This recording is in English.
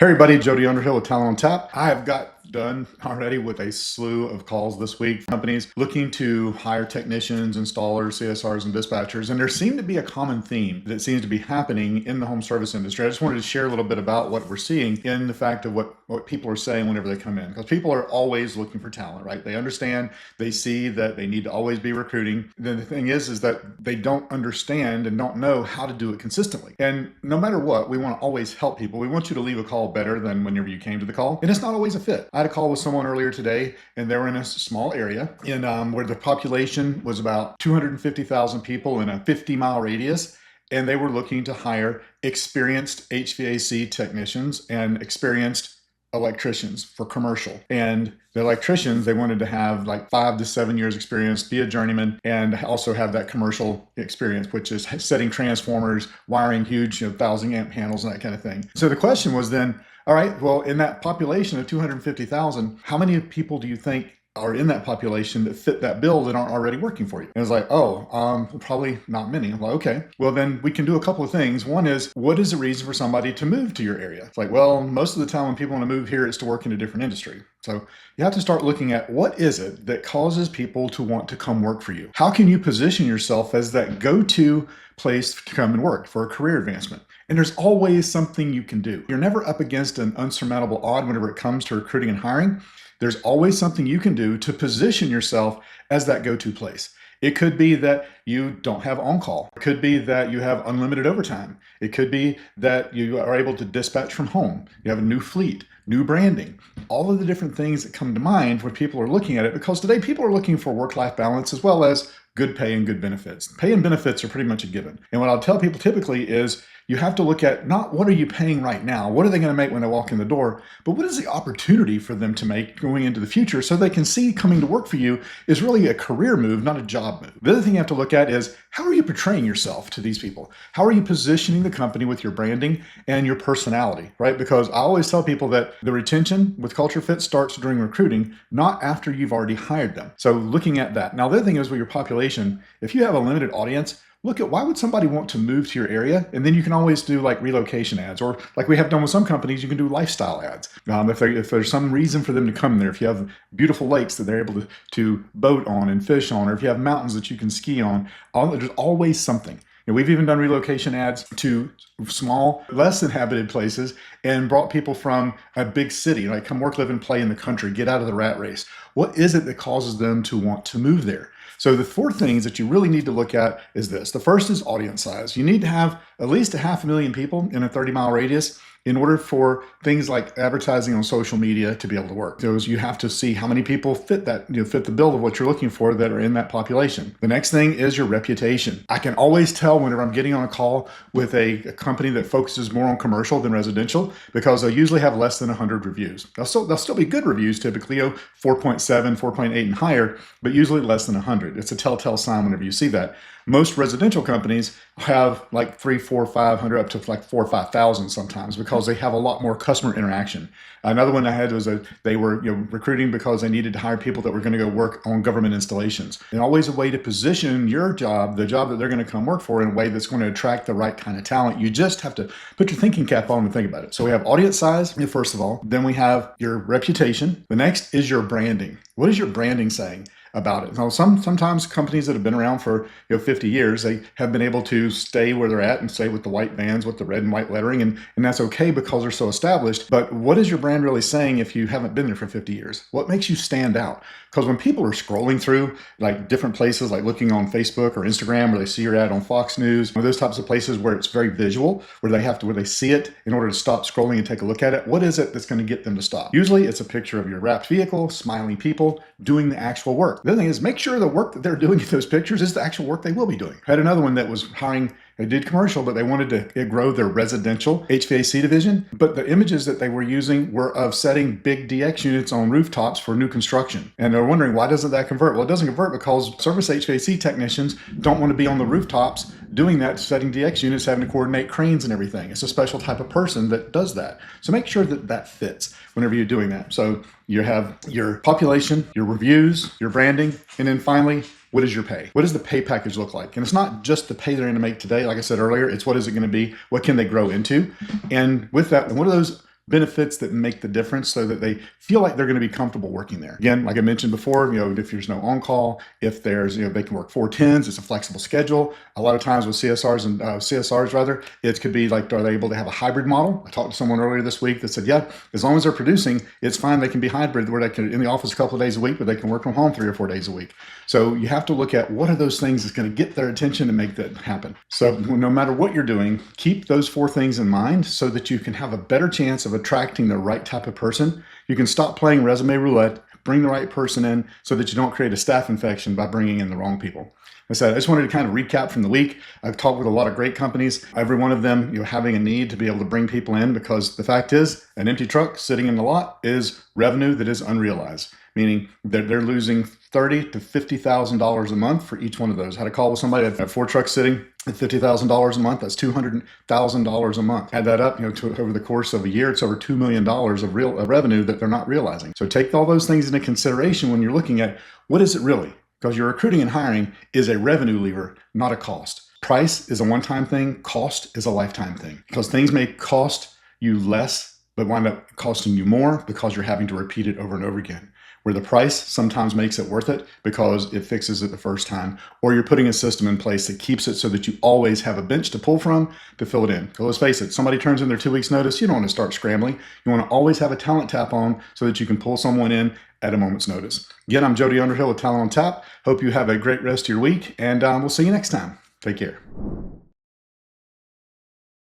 Hey everybody, Jody Underhill with Talent on Tap. I have got done already with a slew of calls this week. Companies looking to hire technicians, installers, CSRs, and dispatchers. And there seemed to be a common theme that seems to be happening in the home service industry. I just wanted to share a little bit about what we're seeing in the fact of what people are saying whenever they come in. Because people are always looking for talent, right? They understand, they see that they need to always be recruiting. Then the thing is that they don't understand and don't know how to do it consistently. And no matter what, we want to always help people. We want you to leave a call better than whenever you came to the call. And it's not always a fit. I had a call with someone earlier today, and they were in a small area in where the population was about 250,000 people in a 50-mile radius. And they were looking to hire experienced HVAC technicians and experienced electricians for commercial. And the electricians, they wanted to have like 5 to 7 years experience, be a journeyman, and also have that commercial experience, which is setting transformers, wiring huge 1,000-amp panels and that kind of thing. So the question was then, all right, well, in that population of 250,000, how many people do you think are in that population that fit that bill that aren't already working for you? And it's like, probably not many. I'm like, okay, well then we can do a couple of things. One is, what is the reason for somebody to move to your area? It's like, well, most of the time when people want to move here, it's to work in a different industry. So you have to start looking at what is it that causes people to want to come work for you? How can you position yourself as that go-to place to come and work for a career advancement? And there's always something you can do. You're never up against an unsurmountable odd whenever it comes to recruiting and hiring. There's always something you can do to position yourself as that go-to place. It could be that you don't have on-call. It could be that you have unlimited overtime. It could be that you are able to dispatch from home. You have a new fleet, new branding, all of the different things that come to mind when people are looking at it, because today people are looking for work-life balance as well as good pay and good benefits. Pay and benefits are pretty much a given. And what I'll tell people typically is you have to look at not what are you paying right now, what are they going to make when they walk in the door, but what is the opportunity for them to make going into the future so they can see coming to work for you is really a career move, not a job move. The other thing you have to look at is how are you portraying yourself to these people? How are you positioning the company with your branding and your personality, right? Because I always tell people that the retention with culture fit starts during recruiting, not after you've already hired them. So looking at that. Now, the other thing is with your population, if you have a limited audience, look at why would somebody want to move to your area? And then you can always do like relocation ads, or like we have done with some companies, you can do lifestyle ads. If there's some reason for them to come there, if you have beautiful lakes that they're able to boat on and fish on, or if you have mountains that you can ski on, there's always something. And we've even done relocation ads to small, less inhabited places and brought people from a big city, like come work, live, and play in the country, get out of the rat race. What is it that causes them to want to move there? So the 4 things that you really need to look at is this. The first is audience size. You need to have at least 500,000 people in a 30-mile radius in order for things like advertising on social media to be able to work. So you have to see how many people fit that, fit the bill of what you're looking for that are in that population. The next thing is your reputation. I can always tell whenever I'm getting on a call with a company that focuses more on commercial than residential, because they'll usually have less than 100 reviews. They'll still be good reviews, typically 4.7, 4.8 and higher, but usually less than 100. It's a telltale sign whenever you see that. Most residential companies have like 300, 400, 500, up to like 4,000 or 5,000 sometimes, because they have a lot more customer interaction. Another one I had was they were recruiting because they needed to hire people that were going to go work on government installations. And always a way to position your job, the job that they're going to come work for, in a way that's going to attract the right kind of talent. You just have to put your thinking cap on and think about it. So we have audience size, first of all. Then we have your reputation. The next is your branding. What is your branding saying about it? Now, sometimes companies that have been around for 50 years, they have been able to stay where they're at and stay with the white vans with the red and white lettering, and that's okay because they're so established. But what is your brand really saying if you haven't been there for 50 years? What makes you stand out? Because when people are scrolling through like different places, like looking on Facebook or Instagram, or they see your ad on Fox News, or those types of places where it's very visual, where they see it in order to stop scrolling and take a look at it, what is it that's going to get them to stop? Usually it's a picture of your wrapped vehicle, smiling people doing the actual work. The other thing is, make sure the work that they're doing in those pictures is the actual work they will be doing. I had another one that was hiring. They did commercial, but they wanted to grow their residential HVAC division. But the images that they were using were of setting big DX units on rooftops for new construction. And they're wondering, why doesn't that convert? Well, it doesn't convert because service HVAC technicians don't want to be on the rooftops doing that, setting DX units, having to coordinate cranes and everything. It's a special type of person that does that. So make sure that that fits whenever you're doing that. So you have your population, your reviews, your branding, and then finally, what is your pay? What does the pay package look like? And it's not just the pay they're going to make today. Like I said earlier, it's what is it going to be? What can they grow into? And with that, one of those benefits that make the difference so that they feel like they're going to be comfortable working there. Again, like I mentioned before, if there's no on-call, if there's, they can work 4 10s, it's a flexible schedule. A lot of times with CSRs rather, it could be like, are they able to have a hybrid model? I talked to someone earlier this week that said, yeah, as long as they're producing, it's fine. They can be hybrid where they can in the office a couple of days a week, but they can work from home 3 or 4 days a week. So you have to look at what are those things that's going to get their attention and make that happen. So no matter what you're doing, keep those 4 things in mind so that you can have a better chance of attracting the right type of person. You can stop playing resume roulette, bring the right person in so that you don't create a staph infection by bringing in the wrong people. I said, I just wanted to kind of recap from the week. I've talked with a lot of great companies, every one of them, having a need to be able to bring people in, because the fact is an empty truck sitting in the lot is revenue that is unrealized, meaning that they're losing $30,000 to $50,000 a month for each one of those. I had a call with somebody that had 4 trucks sitting at $50,000 a month. That's $200,000 a month. Add that up, to over the course of a year, it's over $2 million of revenue that they're not realizing. So take all those things into consideration when you're looking at what is it really? Because your recruiting and hiring is a revenue lever, not a cost. Price is a one-time thing. Cost is a lifetime thing, because things may cost you less, but wind up costing you more because you're having to repeat it over and over again. Where the price sometimes makes it worth it because it fixes it the first time, or you're putting a system in place that keeps it so that you always have a bench to pull from to fill it in. Because let's face it, somebody turns in their 2 weeks notice, you don't want to start scrambling. You want to always have a talent tap on so that you can pull someone in at a moment's notice. Again, I'm Jody Underhill with Talent on Tap. Hope you have a great rest of your week, and we'll see you next time. Take care.